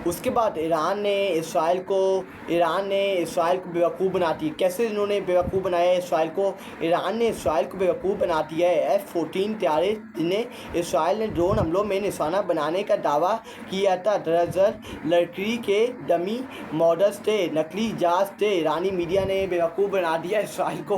उसके बाद ईरान ने इसराइल को बेवकूफ़ बना दी। कैसे इन्होंने बेवकूफ़ बनाया है इसराइल को? ईरान ने इसराइल को बेवकूफ़ बना दिया है। F-14 तैयारे जिन्हें इसराइल ने ड्रोन हमलों में निशाना बनाने का दावा किया था, दरअसल लड़की के डमी मॉडल्स थे, नकली जहाज थे। ईरानी मीडिया ने बेवकूफ़ बना दिया इसराइल को।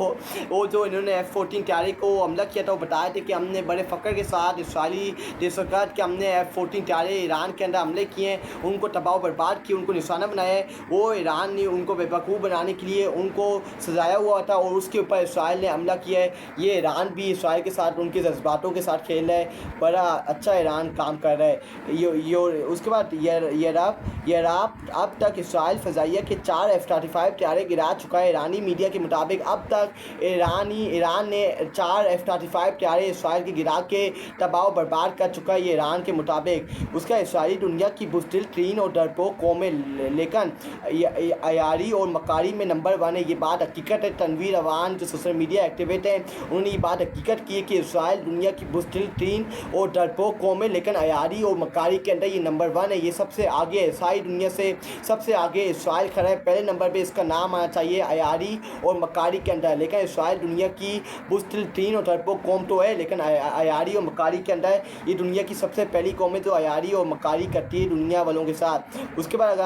वो जो इन्होंने F-14 तैयारे को हमला किया था, वो बताए थे कि हमने बड़े फ़ख्र के साथ इसराइली सरकार कि हमने F-14 तैयारे ईरान के अंदर हमले किए, उनको तबाह बर्बाद किए, उनको निशाना बनाया है। वो ईरान ने उनको बेवकूफ़ बनाने के लिए उनको सजाया हुआ था और उसके ऊपर इसराइल ने हमला किया है। ये ईरान भी इसराइल के साथ उनके जज्बातों के साथ खेल रहा है। बड़ा अच्छा ईरान काम कर रहा है। उसके बाद यूरोप अब तक इसराइल फ़ज़ाइया के 4 F-35 तैयारे गिरा चुका है। ईरानी मीडिया के मुताबिक अब तक ईरान ने 4 F-35 तैयारे इसराइल के गिरा के तबाह बर्बाद कर चुका है। ये ईरान के मुताबिक उसका इसराइली दुनिया की बुज़दिल तरीन और डरपोक कौमें, लेकिन अयारी और मकारी में नंबर 1 है। ये बात हकीकत है। तनवीर अवान जो सोशल मीडिया एक्टिविस्ट हैं, उन्होंने ये बात हकीकत की है कि इसराइल दुनिया की बुज़दिल तरीन और डरपोक कौमें, लेकिन अयारी और मकारी के अंदर ये नंबर 1 है। ये सबसे आगे है, सारी दुनिया से सबसे आगे इसराइल खड़ा है। पहले नंबर पर इसका नाम आना चाहिए अयारी और मकारी के अंदर, लेकिन इसराइल दुनिया की बुज़दिल तरीन और डरपोक कौम तो है, लेकिन अयारी और मकारी के अंदर ये दुनिया की सबसे पहली कौम है जो अयारी और मकारी करती है दुनिया वालों के साथ। उसके बाद अगर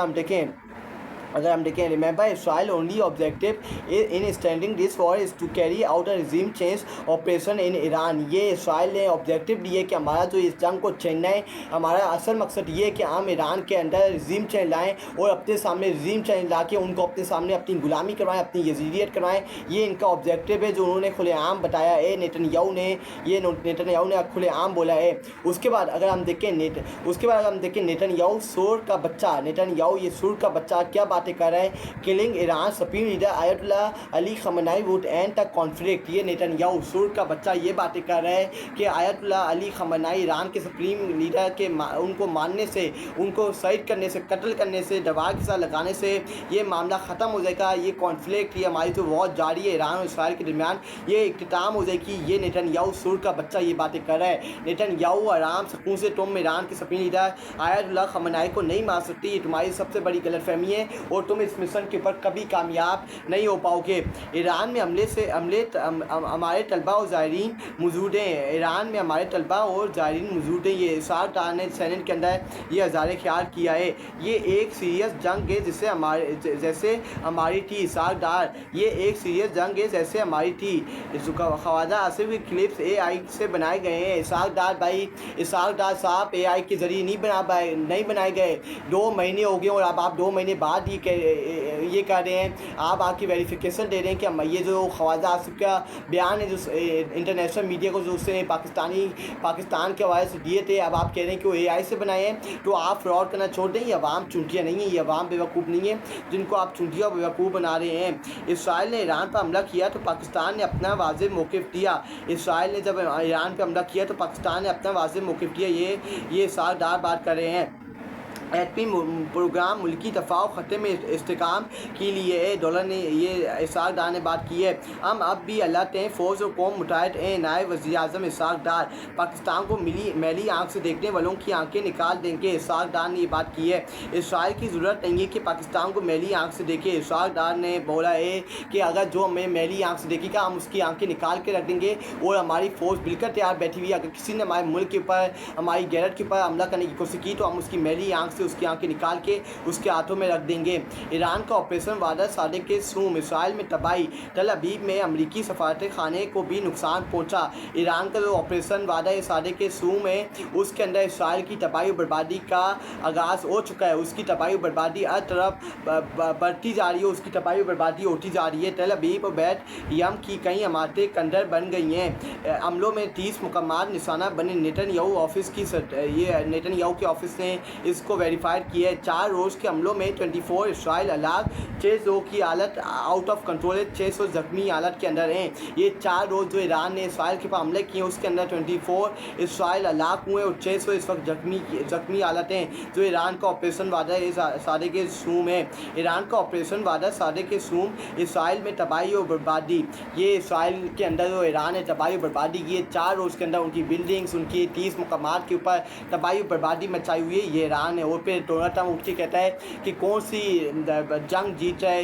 हम देखें remember Israel only objective in standing this war is to carry out a regime change operation in Iran. ये इसराइल ने ऑब्जेक्टिव लिए कि हमारा जो इस जंग को छेड़ना है, हमारा असल मकसद ये है कि हम ईरान के अंदर रिजीम चेंज लाएँ और अपने सामने रिजीम चेंज ला के उनको अपने सामने अपनी गुलामी करवाएँ, अपनी यजीदियत करवाएँ। ये इनका ऑब्जेक्टिव है जो उन्होंने खुलेआम बताया है। नेतन्याहू ने खुलेआम बोला है। उसके बाद अगर हम देखें नेतन्याहू सुर का बच्चा क्या बातें कर रहा है? Killing Iran supreme leader Ayatollah Ali खamenei वुड एंड द कॉन्फ्लिक्ट। ये नेतन्याहू सुर का बच्चा ये बातें कर रहा है कि आयतुल्लाह अली खamenei ईरान के सुप्रीम लीडर के उनको मारने से, उनको शहीद करने से, कत्ल करने से, दवा के साथ लगाने से ये मामला ख़त्म हो जाएगा। ये कॉन्फ्लिक्ट, ये हमारी जो वॉर जारी है ईरान और इसराइल के दरमियान, ये इख्तिताम हो जाएगी। ये नेतन्याहू सुर का बच्चा ये बातें कर रहा है। नेतन्याहू आराम सुकून से तुम ईरान के सुप्रीम लीडर आयतुल्लाह खamenei को नहीं मार सकती। ये तुम्हारी सबसे बड़ी गलतफहमी है और तुम इस मिशन के ऊपर कभी कामयाब नहीं हो पाओगे। ईरान में हमारे तलबा और ज़ायरीन मौजूद हैं। ईरान में हमारे तलबा और ज़ायरीन मौजूद हैं। ये इसाक डार ने सेनेट के अंदर ये हज़ार ख्याल किया है। ये एक सीरियस जंग है जैसे हमारी थी। इसाक डार, ये एक सीरियस जंग है जैसे हमारी थी। ख्वाजा आसिफ के क्लिप्स AI से बनाए गए हैं। इसाक डार साहब AI के ज़रिए नहीं बनाए गए। 2 महीने हो गए और अब आप 2 महीने बाद ये कह रहे हैं, आप आके वेरिफिकेशन दे रहे हैं कि ये जो ख्वाजा आसिफ का बयान है जो इंटरनेशनल मीडिया को जो उसने पाकिस्तान के हवाले से दिए थे, अब आप कह रहे हैं कि वो AI से बनाए हैं। तो आप फ्रॉड करना छोड़ दें। ये अवाम चूंटियाँ नहीं है, ये अवाम बेवकूफ़ नहीं है जिनको आप चूंटियाँ बेवकूफ़ बना रहे हैं। इसराइल ने ईरान पर हमला किया तो पाकिस्तान ने अपना वाज़ेह मौक़िफ़ दिया। इसराइल ने जब ईरान पर हमला किया तो पाकिस्तान ने अपना वाज़ेह मौक़िफ़ दिया। ये सालदार बात कर रहे हैं। एटमी प्रोग्राम मुल्की दफा ख़त्े में इस्तेकाम के लिए डॉलर ने ये इसाक डार ने बात की है। हम अब भी अल्लाह तें फ़ौज और कौम मुताहिद नायब वज़ीर-ए-आज़म इसाक डार पाकिस्तान को मैली आँख से देखने वालों की आंखें निकाल देंगे। इसाक डार ने ये बात की है। इसराइल की ज़रूरत नहीं है कि पाकिस्तान को मैली आँख से देखे। इसाक डार ने बोला है कि अगर जो हमें मैली आँख से देखेगा हम उसकी आंखें निकाल के रख देंगे और हमारी फ़ौज बिल्कुल तैयार बैठी हुई है। अगर किसी ने हमारे मुल्क के ऊपर, हमारी गैरत के ऊपर हमला करने की कोशिश की तो हम उसकी मैली आँख से उसकी आंखें निकाल के उसके हाथों में रख देंगे। ईरान का ऑपरेशन वादा सादिक के सूम, इसराइल में तबाही, तल अबीब में अमरीकी सफारत खाने को भी नुकसान पहुंचा। ईरान का जो ऑपरेशन वादा सादिक के सूम है उसके अंदर इसराइल की तबाही बर्बादी का आगाज़ हो चुका है। उसकी तबाही बर्बादी हर तरफ बढ़ती जा रही है, उसकी तबाही बर्बादी होती जा रही है। तल अबीब और बैत यम की कई इमारतें कंदर बन गई हैं। हमलों में 30 मुकम्मत निशाना बने। नेतन्याहू के ऑफिस ने इसको वेरीफाइड किया है। 4 रोज़ के हमलों में 24 इसराइल हलाक, 600 की हालत आउट ऑफ कंट्रोल है, 600 ज़ख्मी हालत के अंदर हैं। ये 4 रोज़ जो ईरान ने इसराइल के ऊपर हमले किए उसके अंदर 24 इसराइल हलाक हुए और 600 इस वक्त ज़ख्मी हालत हैं। जो ईरान का ऑपरेशन वादा सादिक के सूम है। ईरान का ऑपरेशन वादा सादिक के सूम, इसराइल में तबाही और बर्बादी। ये इसराइल के अंदर जो ईरान ने तबाही और बर्बादी की है, 4 रोज़ के अंदर उनकी बिल्डिंग्स, उनकी 30 मुकामात के ऊपर तबाही और बर्बादी मचाई हुई है, ये ईरान है। और तौर पे डोनाल्ड ट्रम्प उठ के कहता है कि कौन सी जंग जीत रहा है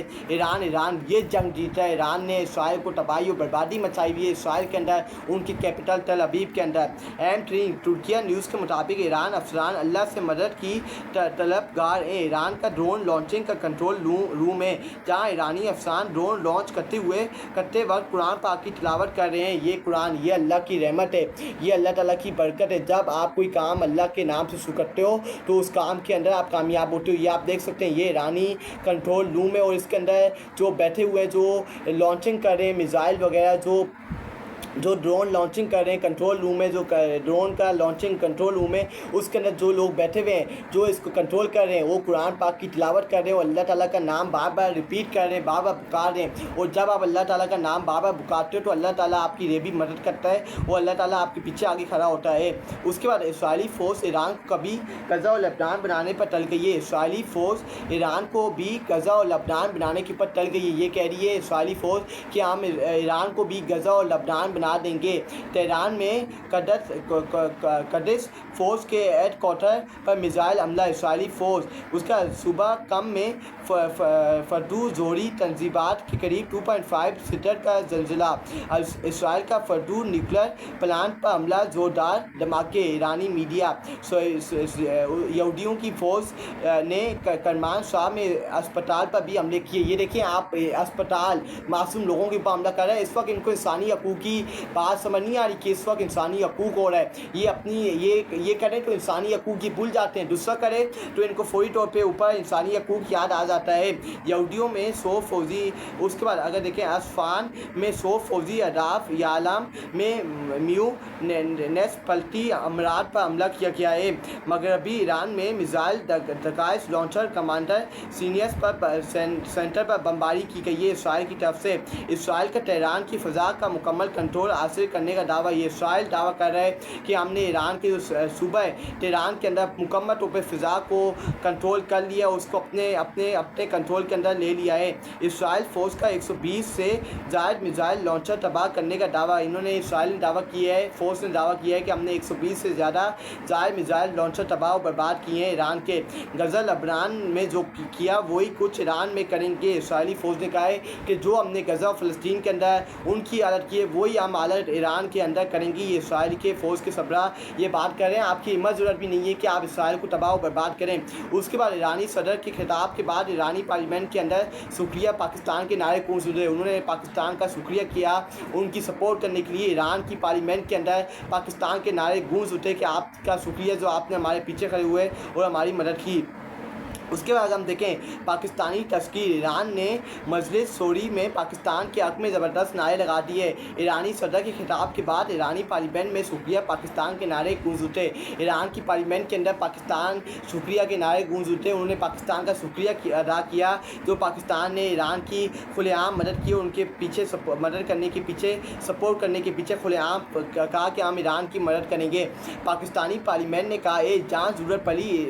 ईरान ये जंग जीत रहा है। ईरान ने इसराइल को तबाही और बर्बादी मचाई हुई है इसराइल के अंदर, उनकी कैपिटल तल अबीब के अंदर। तुर्किया न्यूज़ के मुताबिक ईरान अफसरान अल्लाह से मदद की तलबगार है। ईरान का ड्रोन लॉन्चिंग का कंट्रोल रूम है, जहाँ ईरानी अफसरान ड्रोन लॉन्च करते वक्त कुरान पाक की तिलावत कर रहे हैं। ये कुरान, ये अल्लाह की रहमत है, ये अल्लाह ताला की बरकत है। जब आप कोई काम अल्लाह के नाम से शुरू करते हो तो उस काम के अंदर आप कामयाब होते हो। ये आप देख सकते हैं, ये ईरानी कंट्रोल रूम है और इसके अंदर जो बैठे हुए जो लॉन्चिंग कर रहे हैं मिसाइल वगैरह, जो ड्रोन लॉन्चिंग कर रहे हैं कंट्रोल रूम में, जो ड्रोन का लॉन्चिंग कंट्रोल रूम है उसके अंदर जो लोग बैठे हुए हैं जो इसको कंट्रोल कर रहे हैं वो कुरान पाक की तिलावत कर रहे हैं और अल्लाह ताला का नाम बार बार रिपीट कर रहे हैं, बार बार पुकार रहे हैं। और जब आप अल्लाह ताला का नाम बार बार पुकारते हो तो अल्लाह ताला आपकी रेबी मदद करता है और अल्लाह ताला आपके पीछे आगे खड़ा होता है। उसके बाद इसराइली फ़ोर्स ईरान को कभी गज़ा और लबनान बनाने पर टल गई है। इसराइली फ़ोर्स ईरान को भी गज़ा और लबनान बनाने के ऊपर टल गई है। ये कह रही है इसराइली फ़ोर्स कि हम ईरान को भी गज़ा और लबनान बना देंगे। तेहरान में कदिस फोर्स के हेडक्वार्टर पर मिसाइल हमला इसराइली फ़ोर्स, उसका सुबह कम में फर्दू जोड़ी तंजीबात के करीब 2.5 रिक्टर का जलजिला। इसराइल का फर्दू न्यूक्लियर प्लांट पर हमला, जोरदार धमाके। ईरानी मीडिया यहूदियों की फ़ोर्स ने करमान शाह में अस्पताल पर भी हमले किए। ये देखिए आप, अस्पताल मासूम लोगों के ऊपर हमला कर रहे हैं। इस वक्त इनको इंसानी हकूक़ की बात समझ नहीं आ रही कि इस वक्त इंसानी हकूक़ हो रहा है। ये अपनी ये करें तो इंसानी हकूक़ की भूल जाते हैं, दूसरा करें तो इनको फौरी तौर पे ऊपर इंसानी हकूक़ याद आ जाता है। यहूदियों में 100 फौजी, उसके बाद अगर देखें असफान में 100 फौजी, अदाफ यालम में म्यू नेस्पल्टी अमरात पर हमला किया गया है। मगरबी ईरान में मिसाइल दकाइश लॉन्चर कमांडर सीनियर्स पर सेंटर पर बमबारी की गई है इसराइल की तरफ से। इसराइल का तेहरान की फ़ज़ा का मुकम्मल कंट्रोल हासिल करने का दावा, ये इसराइल दावा कर रहा है कि हमने ईरान के सूबे तेहरान के अंदर मुकम्मल तौर पर फ़िज़ा को कंट्रोल कर लिया, उसको अपने कंट्रोल के अंदर ले लिया है। इसराइल फ़ोर्स का 120 से ज़ायद मिसाइल लॉन्चर तबाह करने का दावा, इन्होंने इसराइल ने दावा किया है, फ़ोर्स ने दावा किया है कि हमने 120 से ज़्यादा ज़ायद मिसाइल लॉन्चर तबाह और बर्बाद किए हैं ईरान के। गज़ा लबनान में जो किया वही कुछ ईरान में करेंगे। इसराइली फ़ौज ने कहा है कि जो हमने गज़ा और फ़लस्तीन के अंदर उनकी हालत की है वही हम हालत ईरान के अंदर करेंगी। ये इसराइल के फ़ौज के सबरा ये बात कर रहे हैं। आपकी हिम्मत ज़रूरत भी नहीं है कि आप इसराइल को तबाह और बर्बाद करें। उसके बाद ईरानी सदर के खिताब के बाद ईरानी पार्लियामेंट के अंदर शुक्रिया पाकिस्तान के नारे गूंज उठे। उन्होंने पाकिस्तान का शुक्रिया किया उनकी सपोर्ट करने के लिए। ईरान की पार्लियामेंट के अंदर पाकिस्तान के नारे गूंज उठे कि आपका शुक्रिया जो आपने हमारे पीछे खड़े हुए और हमारी मदद की। उसके बाद हम देखें पाकिस्तानी तस्कीर, ईरान ने मजलिस शोरी में पाकिस्तान के हक़ में ज़बरदस्त नारे लगा दिए। ईरानी सदर के खिताब के बाद ईरानी पार्लियामेंट में शुक्रिया पाकिस्तान के नारे गूंज उठे। ईरान की पार्लियामेंट के अंदर पाकिस्तान शुक्रिया के नारे गूंज उठे। उन्होंने पाकिस्तान का शुक्रिया अदा किया जो पाकिस्तान ने ईरान की खुलेआम मदद की, उनके पीछे मदद करने के पीछे, सपोर्ट करने के पीछे खुलेआम कहा कि हम ईरान की मदद करेंगे। पाकिस्तानी पार्लियामेंट ने कहा जहाँ ज़रूरत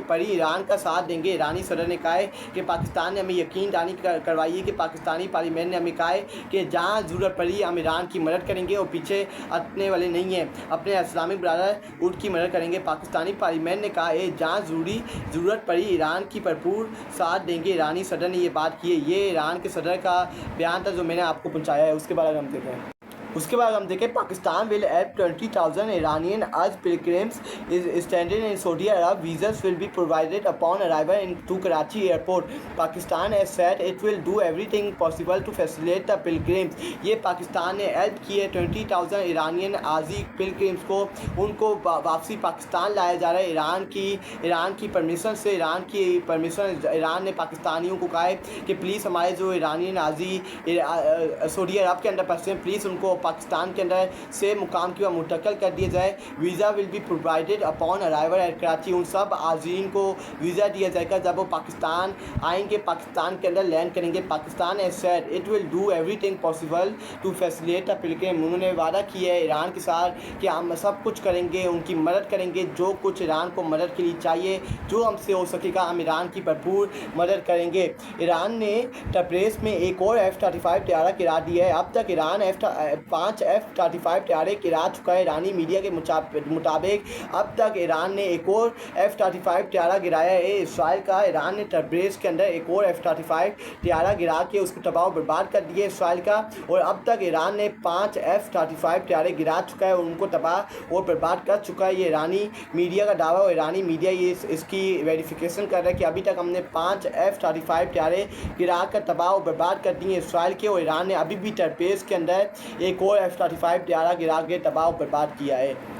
पड़ी ईरान का साथ देंगे। ईरानी सदर ने कहा है कि पाकिस्तान ने हमें यकीन दहानी करवाई है कि पाकिस्तानी पार्लियामेंट ने हमें कहा है कि जहाँ ज़रूरत पड़ी हम ईरान की मदद करेंगे और पीछे हटने वाले नहीं हैं, अपने इस्लामिक ब्रदरहुड की मदद करेंगे। पाकिस्तानी पार्लियामेंट ने कहा है जहाँ ज़रूरत पड़ी ईरान की भरपूर साथ देंगे। ईरानी सदर ने ये बात की है। ये ईरान के सदर का बयान था जो मैंने आपको पहुँचाया है। उसके बाद हम देखें Pakistan will help 20,000 Iranian Hajj pilgrims standing in Saudi Arab. Visas will be provided upon arrival to Karachi airport. Pakistan has said it will do everything possible to facilitate the pilgrims. ये पाकिस्तान ने हेल्प की है 20,000 Iranian हाजी pilgrims को, उनको वापसी पाकिस्तान लाया जा रहा है ईरान की परमिशन से। ईरान ने पाकिस्तानियों को कहा है कि प्लीज़ हमारे जो ईरानियन हाजी सऊदी अरब के अंदर फंसे हैं प्लीज़ उनको पाकिस्तान के अंदर से मुकाम की मुंतकिल कर दिया जाए। Visa will be provided upon arrival at Karachi. उन सब हाज़रीन को वीज़ा दिया जाएगा जब वो पाकिस्तान आएंगे, पाकिस्तान के अंदर लैंड करेंगे। Pakistan has said it will do everything possible to facilitate the pilgrim. उन्होंने वादा किया है ईरान के साथ कि हम सब कुछ करेंगे, उनकी मदद करेंगे, जो कुछ ईरान को मदद के लिए चाहिए, जो हमसे हो सकेगा हम ईरान की भरपूर मदद करेंगे। ईरान ने तब्रेज़ में एक और F-35 तैयारा गिरा दिया है। अब तक ईरान 5 F-35 तैयारे गिरा चुका है। ईरानी मीडिया के मुताबिक अब तक ईरान ने एक और F-35 तैयारा गिराया है। इसराइल का ईरान ने तब्रेज़ के अंदर एक और F-35 तैयारा गिरा के उसको तबाह बर्बाद कर दिया इसराइल का, और अब तक ईरान ने 5 F-35 तैयारे गिरा चुका है और उनको तबाह और बर्बाद कर चुका है। ये ईरानी मीडिया का दावा, और ईरानी मीडिया ये इसकी वेरिफिकेशन कर रहा है कि अभी तक हमने 5 F-35 तैयारे गिरा कर तबाह और बर्बाद कर दिए इसराइल के, और ईरान ने अभी भी तब्रेज़ के अंदर एक और F-35 तैयारा गिरा के तबाह और बर्बाद किया है।